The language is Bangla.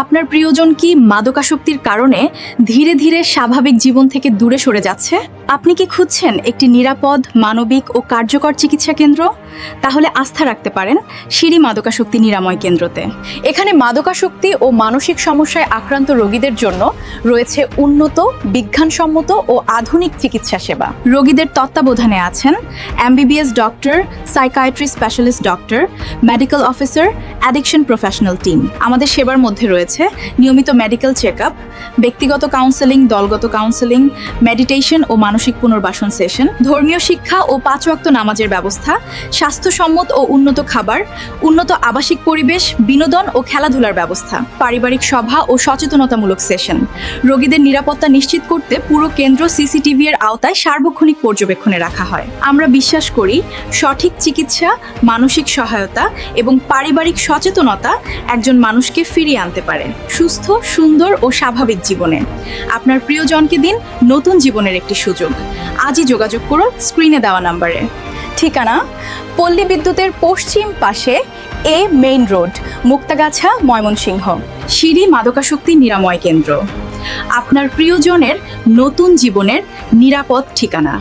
আপনার প্রিয়জন কি মাদকাসক্তির কারণে ধীরে ধীরে স্বাভাবিক জীবন থেকে দূরে সরে যাচ্ছে? আপনি কি খুঁজছেন একটি নিরাপদ, মানবিক ও কার্যকর চিকিৎসা কেন্দ্র? তাহলে আস্থা রাখতে পারেন সিঁড়ি মাদকাসক্তি নিরাময় কেন্দ্রতে। এখানে মাদকাসক্তি ও মানসিক সমস্যায় আক্রান্ত রোগীদের জন্য রয়েছে উন্নত, বিজ্ঞানসম্মত ও আধুনিক চিকিৎসা সেবা। রোগীদের তত্ত্বাবধানে আছেন MBBS doctor, psychiatry specialist doctor, medical officer, addiction professional team. আমাদের সেবার মধ্যে রয়েছে নিয়মিত মেডিকেল চেকআপ, ব্যক্তিগত কাউন্সেলিং, দলগত কাউন্সেলিং, মেডিটেশন ও মানসিক পুনর্বাসন সেশন, ধর্মীয় শিক্ষা ও 5 ওয়াক্ত নামাজের ব্যবস্থা, স্বাস্থ্যসম্মত ও উন্নত খাবার, উন্নত আবাসিক পরিবেশ, বিনোদন ও খেলাধুলার ব্যবস্থা, পারিবারিক সভা ও সচেতনতামূলক সেশন। রোগীদের নিরাপত্তা নিশ্চিত করতে পুরো কেন্দ্র সিসিটিভি এর আওতায় সার্বক্ষণিক পর্যবেক্ষণে রাখা হয়। আমরা বিশ্বাস করি সঠিক চিকিৎসা, মানসিক সহায়তা এবং পারিবারিক সচেতনতা একজন মানুষকে ফিরিয়ে আনতে পারে সুস্থ, সুন্দর ও স্বাভাবিক জীবনে। আপনার প্রিয়জনকে দিন নতুন জীবনের একটি সুযোগ। আজই যোগাযোগ করুন স্ক্রিনে দেওয়া নম্বরে। ঠিকানা: পল্লী বিদ্যুতের পশ্চিম পাশে মেইন রোড, মুক্তাগাছা, ময়মনসিংহ। সিঁড়ি মাদকাসক্তি নিরাময় কেন্দ্র, আপনার প্রিয়জনের নতুন জীবনের নিরাপদ ঠিকানা।